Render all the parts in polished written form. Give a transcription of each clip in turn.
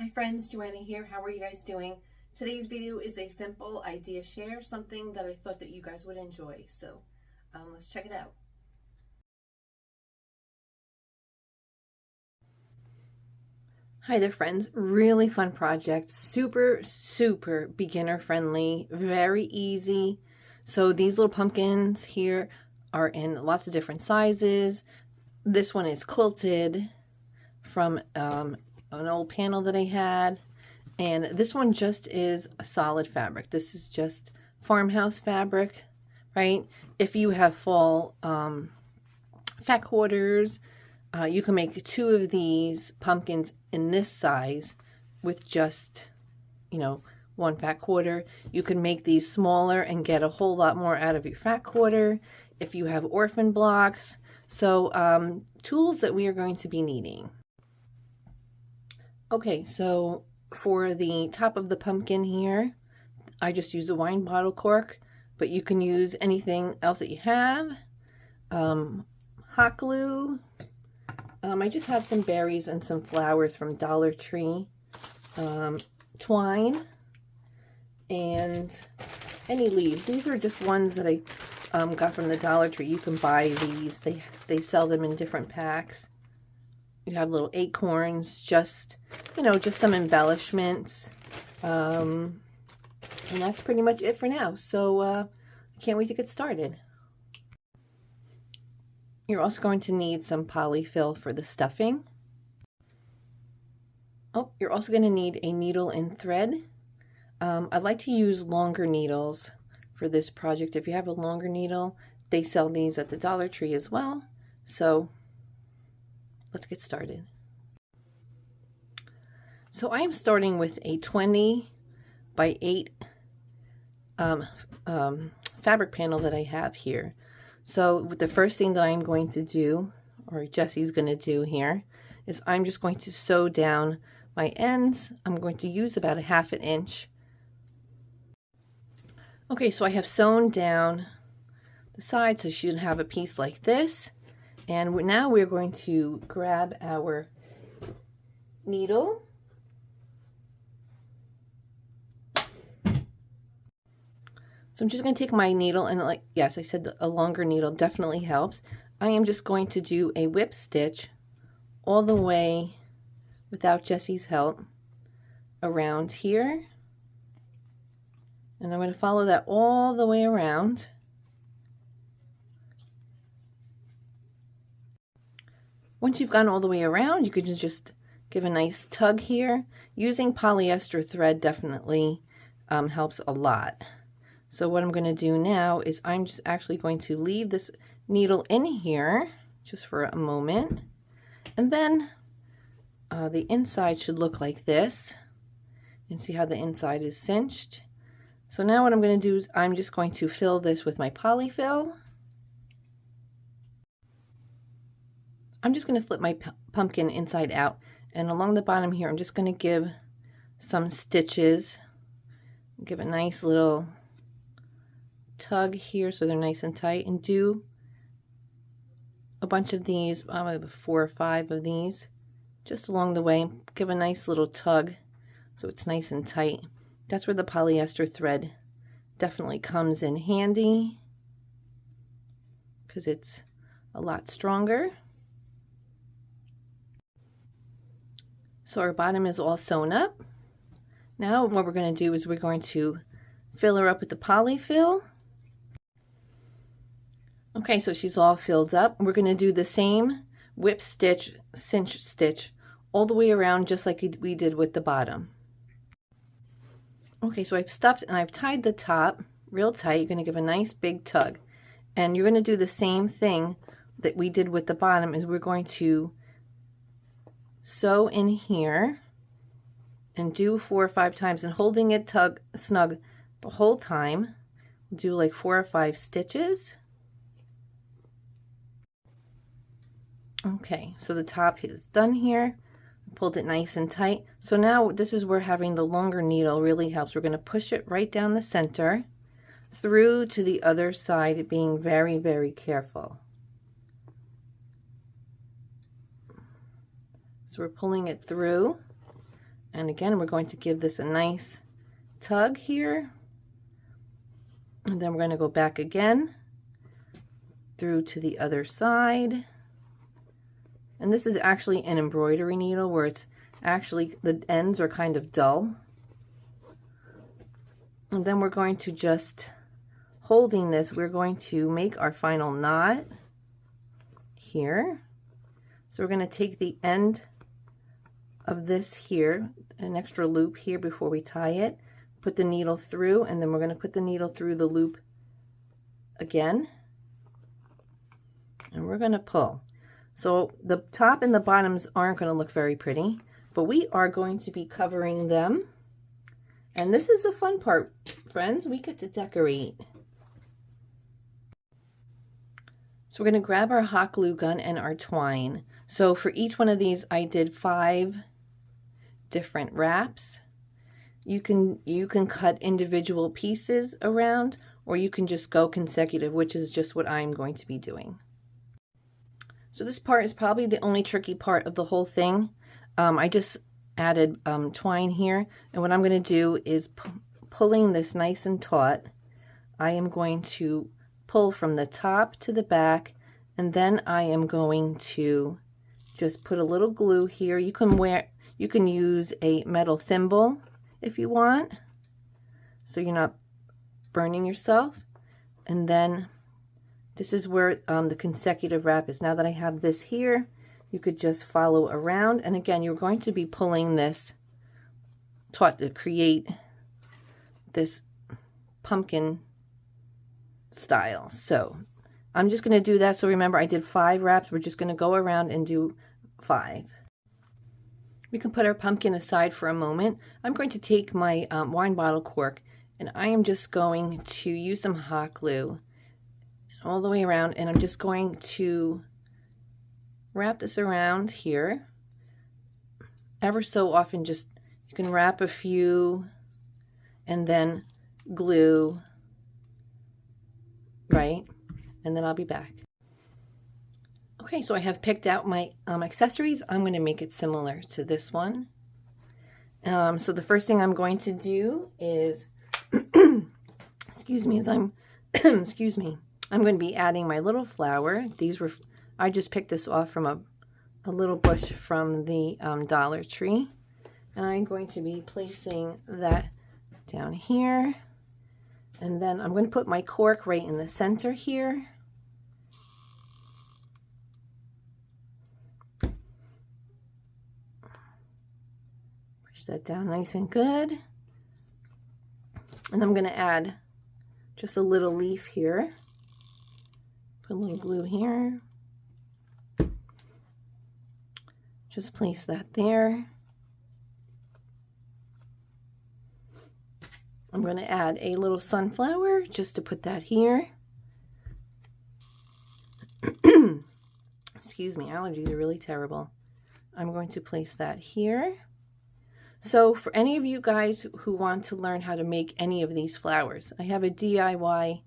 Hi friends, Joanna here. How are you guys doing? Today's video is a simple idea share, something that I thought that you guys would enjoy. So let's check it out. Hi there friends, really fun project, super beginner friendly, very easy. So these little pumpkins here are in lots of different sizes. This one is quilted from an old panel that I had, and this one just is a solid fabric. This is just farmhouse fabric, right? If you have fall fat quarters, you can make 2 of these pumpkins in this size with just, 1 fat quarter. You can make these smaller and get a whole lot more out of your fat quarter if you have orphan blocks. So tools that we are going to be needing. Okay, so for the top of the pumpkin here, I just use a wine bottle cork, but you can use anything else that you have. Hot glue. I just have some berries and some flowers from Dollar Tree. Twine. And any leaves. These are just ones that I got from the Dollar Tree. You can buy these. They sell them in different packs. You have little acorns, just some embellishments. And that's pretty much it for now. So I can't wait to get started. You're also going to need some polyfill for the stuffing. Oh, you're also going to need a needle and thread. I'd like to use longer needles for this project. If you have a longer needle, they sell these at the Dollar Tree as well. So let's get started. So I am starting with a 20 by 8 fabric panel that I have here. So the first thing that I'm going to do, or Jesse's going to do here, is I'm just going to sew down my ends. I'm going to use about a 1/2 inch. Okay, so I have sewn down the side, so she should have a piece like this. And now we're going to grab our needle. So I'm just going to take my needle and, like, yes, I said a longer needle definitely helps. I am just going to do a whip stitch all the way, without Jesse's help, around here. And I'm going to follow that all the way around. Once you've gone all the way around, you can just give a nice tug here. Using polyester thread definitely helps a lot. So what I'm going to do now is I'm just actually going to leave this needle in here just for a moment. And then the inside should look like this. You can see how the inside is cinched. So now what I'm going to do is I'm just going to fill this with my polyfill. I'm just going to flip my pumpkin inside out, and along the bottom here I'm just going to give some stitches. Give a nice little tug here so they're nice and tight, and do a bunch of these, 4 or 5 of these, just along the way. Give a nice little tug so it's nice and tight. That's where the polyester thread definitely comes in handy, because it's a lot stronger. So our bottom is all sewn up. Now what we're going to do is we're going to fill her up with the polyfill. Okay, so she's all filled up. We're going to do the same whip stitch, cinch stitch all the way around, just like we did with the bottom. Okay, so I've stuffed and I've tied the top real tight. You're going to give a nice big tug. And you're going to do the same thing that we did with the bottom, is we're going to sew in here and do 4 or 5 times, and holding it snug the whole time. Do like 4 or 5 stitches. Okay, so the top is done here. Pulled it nice and tight. So now this is where having the longer needle really helps. We're going to push it right down the center through to the other side, being very careful. So we're pulling it through And again, we're going to give this a nice tug here. And then we're going to go back again through to the other side. And this is actually an embroidery needle where it's actually, the ends are kind of dull. And then we're going to just, holding this, we're going to make our final knot here. So we're going to take the end of this here, an extra loop here before we tie it, put the needle through, and then we're going to put the needle through the loop again. And we're going to pull. So the top and the bottoms aren't going to look very pretty, but we are going to be covering them. And this is the fun part, friends. We get to decorate. So we're going to grab our hot glue gun and our twine. So for each one of these, I did 5 different wraps. You can cut individual pieces around, or you can just go consecutive, which is just what I'm going to be doing. So this part is probably the only tricky part of the whole thing. I just added twine here, and what I'm going to do is pulling this nice and taut. I am going to pull from the top to the back, and then I am going to just put a little glue here. You can use a metal thimble if you want, so you're not burning yourself. And then this is where the consecutive wrap is. Now that I have this here, you could just follow around, and again, you're going to be pulling this taut to create this pumpkin style. So I'm just going to do that. So remember, I did 5 wraps. We're just going to go around and do 5. We can put our pumpkin aside for a moment. I'm going to take my wine bottle cork, and I am just going to use some hot glue all the way around, and I'm just going to wrap this around here ever so often. Just, you can wrap a few and then glue, right? And then I'll be back. Okay, so I have picked out my accessories. I'm going to make it similar to this one. So the first thing I'm going to do is excuse me, excuse me, I'm going to be adding my little flower. I just picked this off from a little bush from the Dollar Tree. And I'm going to be placing that down here. And then I'm going to put my cork right in the center here. Push that down nice and good. And I'm going to add just a little leaf here. Put a little glue here. Just place that there. I'm going to add a little sunflower just to put that here. Excuse me, allergies are really terrible. I'm going to place that here. So for any of you guys who want to learn how to make any of these flowers, I have a DIY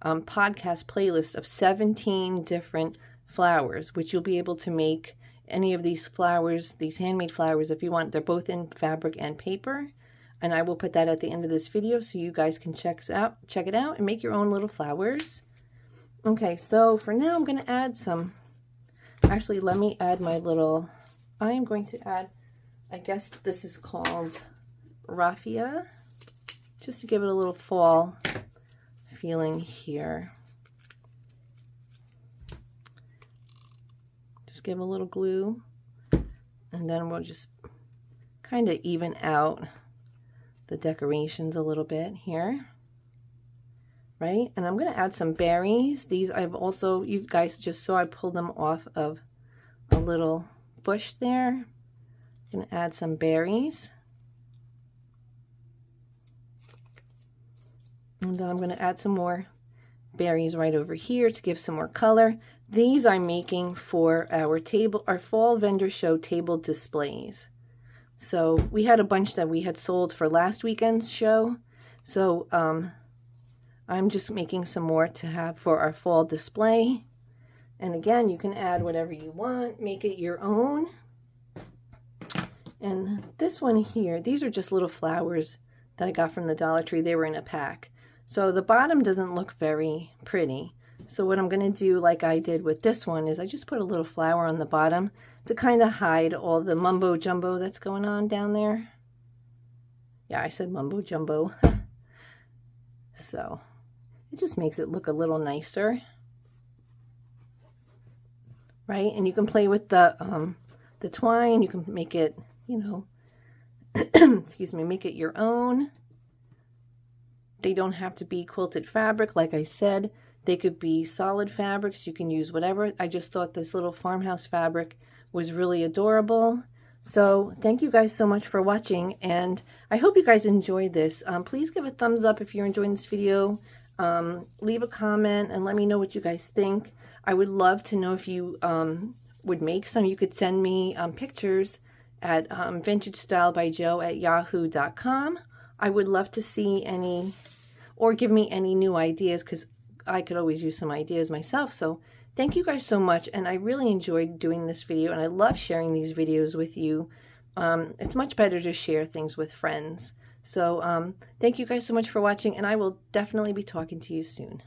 podcast playlist of 17 different flowers, which you'll be able to make any of these flowers, these handmade flowers, if you want. They're both in fabric and paper, and I will put that at the end of this video so you guys can check it out and make your own little flowers. Okay, so for now I'm going to add some, actually let me add my little, I am going to add, I guess this is called raffia, just to give it a little fall feeling here. Just give a little glue, and then we'll just kind of even out the decorations a little bit here, right? And I'm going to add some berries. These I've also, you guys just saw I pulled them off of a little bush there. I'm going to add some berries. And then I'm going to add some more berries right over here to give some more color. These I'm making for our fall vendor show table displays. So we had a bunch that we had sold for last weekend's show. So I'm just making some more to have for our fall display. And again, you can add whatever you want, make it your own. And this one here, these are just little flowers that I got from the Dollar Tree. They were in a pack. So the bottom doesn't look very pretty. So what I'm going to do, like I did with this one, is I just put a little flower on the bottom to kind of hide all the mumbo jumbo that's going on down there. Yeah, I said mumbo jumbo. So it just makes it look a little nicer. Right? And you can play with the twine. You can make it, you know, excuse me, make it your own. They don't have to be quilted fabric, like I said. They could be solid fabrics. You can use whatever. I just thought this little farmhouse fabric was really adorable. So thank you guys so much for watching, and I hope you guys enjoyed this. Please give a thumbs up if you're enjoying this video. Leave a comment and let me know what you guys think. I would love to know if you would make some. You could send me pictures at vintagestylebyjo@yahoo.com. I would love to see any, or give me any new ideas, because I could always use some ideas myself. So thank you guys so much, and I really enjoyed doing this video, and I love sharing these videos with you. It's much better to share things with friends. So thank you guys so much for watching, and I will definitely be talking to you soon.